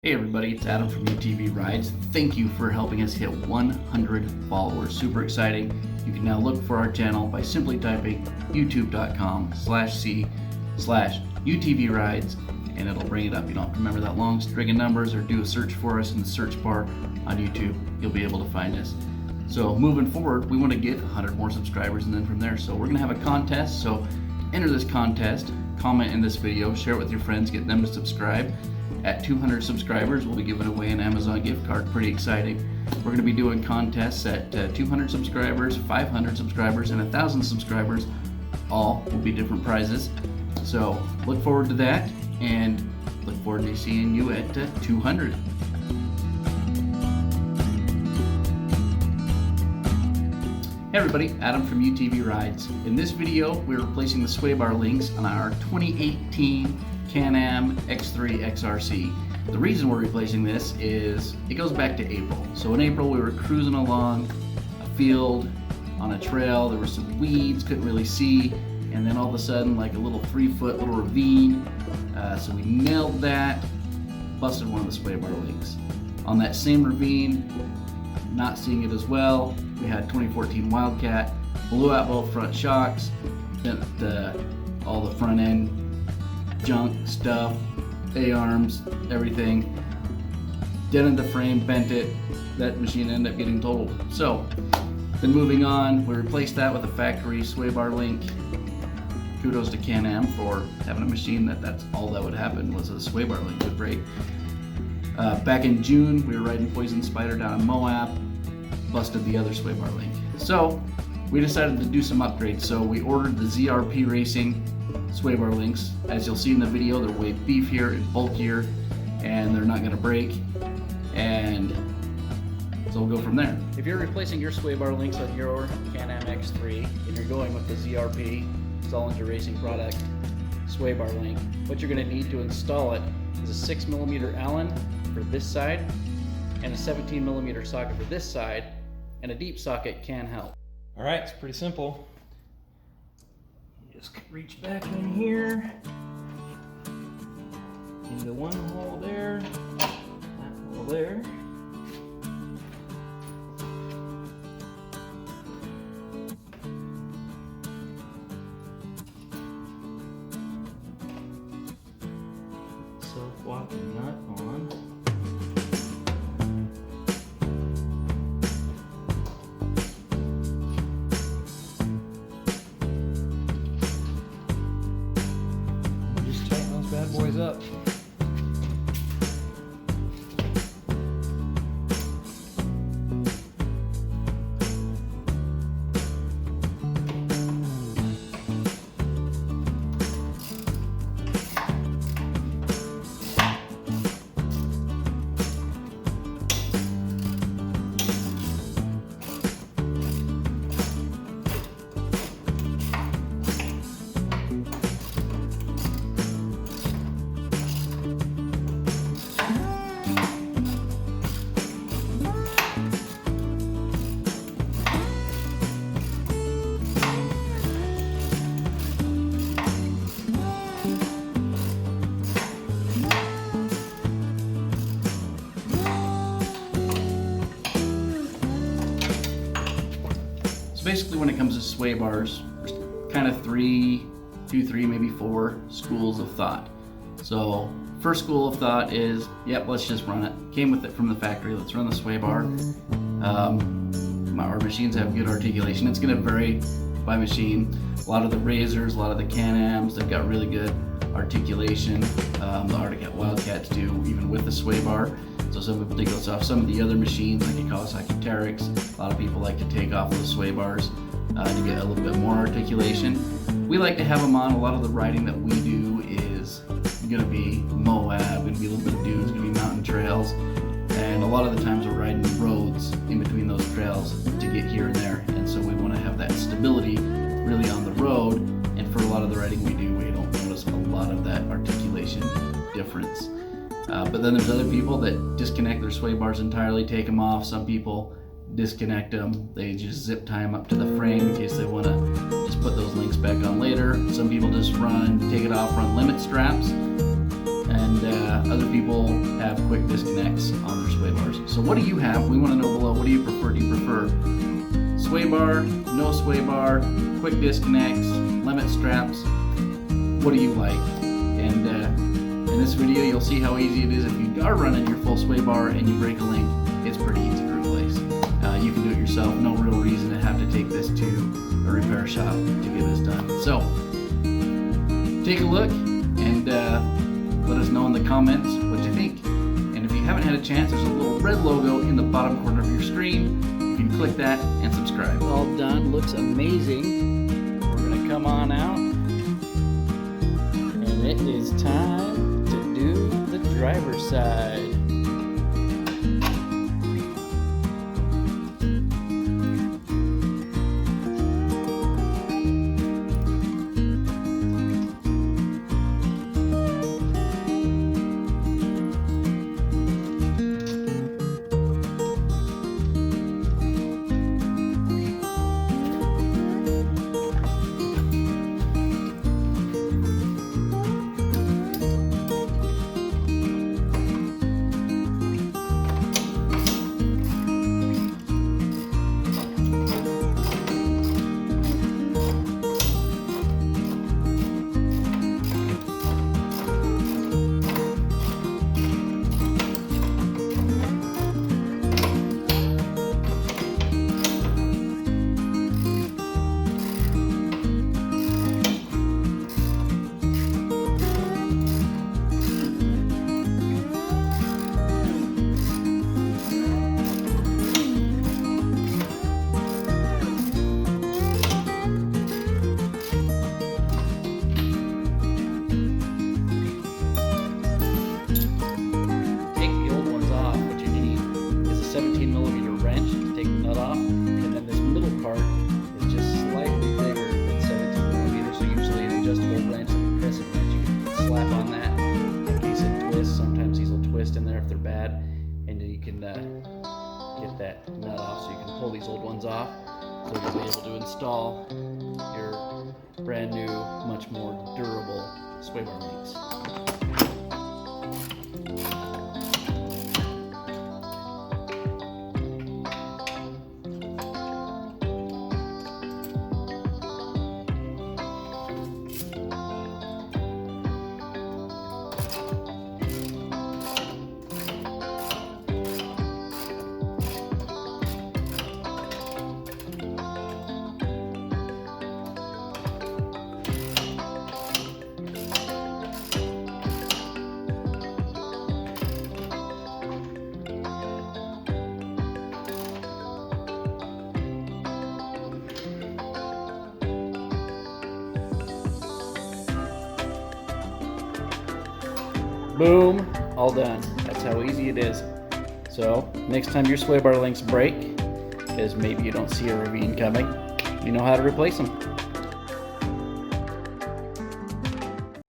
Hey everybody, it's Adam from UTV Rides. Thank you for helping us hit 100 followers. Super exciting. You can now look for our channel by simply typing youtube.com/c/UTVrides and it'll bring it up. You don't have to remember that long string of numbers or do a search for us in the search bar on YouTube. You'll be able to find us. So moving forward, we want to get 100 more subscribers and then from there. So we're going to have a contest. So enter this contest, comment in this video, share it with your friends, get them to subscribe. At 200 subscribers, we'll be giving away an Amazon gift card. Pretty exciting. We're going to be doing contests at 200 subscribers, 500 subscribers, and 1,000 subscribers. All will be different prizes. So look forward to that, and look forward to seeing you at 200. Hey everybody, Adam from UTV Rides. In this video, we're replacing the Swaybar Links on our 2018 CanAm X3 XRC. The reason we're replacing this is it goes back to April. So in April we were cruising along a field on a trail. There were some weeds, couldn't really see, and then all of a sudden like a little 3-foot little ravine. So we nailed that, busted one of the Swaybar Links. On that same ravine, not seeing it as well, we had 2014 Wildcat, blew out both front shocks, bent all the front end junk stuff, A-arms, everything, dented the frame, bent it. That machine ended up getting totaled. So then moving on, we replaced that with a factory Swaybar Link. Kudos to CanAm for having a machine that's all that would happen was a Swaybar Link would break. Back in June, we were riding Poison Spider down in Moab, busted the other Swaybar Link. So we decided to do some upgrades. So we ordered the ZRP Racing Swaybar Links. As you'll see in the video, they're way beefier and bulkier, and they're not going to break. And so we'll go from there. If you're replacing your Swaybar Links on your CanAm X3 and you're going with the ZRP Solinger Racing product Swaybar Link, what you're going to need to install it is a 6mm Allen for this side and a 17mm socket for this side, and a deep socket can help. All right, it's pretty simple. Just reach back in here, into one hole there, that hole there. Self-locking nut on. Bad boys up. So basically when it comes to sway bars, there's kind of three, maybe 4 schools of thought. So first school of thought is, yep, let's just run it. Came with it from the factory, let's run the sway bar. Our machines have good articulation. It's going to vary by machine. A lot of the Razors, a lot of the CanAms, they've got really good articulation. The Arctic Wildcats do, even with the sway bar. So some people take those off. Some of the other machines, like a Kawasaki Teryx, a lot of people like to take off those sway bars to get a little bit more articulation. We like to have them on. A lot of the riding that we do is going to be Moab, going to be a little bit of dunes, going to be mountain trails, and a lot of the times we're riding roads in between those trails to get here and there, and so we want to have that stability really on the road. And for a lot of the riding we do, we don't notice a lot of that articulation difference. But then there's other people that disconnect their sway bars entirely, take them off. Some people disconnect them. They just zip tie them up to the frame in case they want to just put those links back on later. Some people just take it off, run limit straps, and other people have quick disconnects on their sway bars. So what do you have? We want to know below. What do you prefer? Do you prefer sway bar, no sway bar, quick disconnects, limit straps? What do you like? And in this video, you'll see how easy it is. If you are running your full sway bar and you break a link, it's pretty easy to replace. You can do it yourself. No real reason to have to take this to a repair shop to get this done. So take a look and let us know in the comments what you think. And if you haven't had a chance, there's a little red logo in the bottom corner of your screen. You can click that and subscribe. All done, looks amazing. We're gonna come on out, and it is time to do the driver's side. In there if they're bad, and you can get that nut off, so you can pull these old ones off, so you'll be able to install your brand new, much more durable Swaybar Links. Boom, all done. That's how easy it is. So next time your Swaybar links break, because maybe you don't see a ravine coming, you know how to replace them.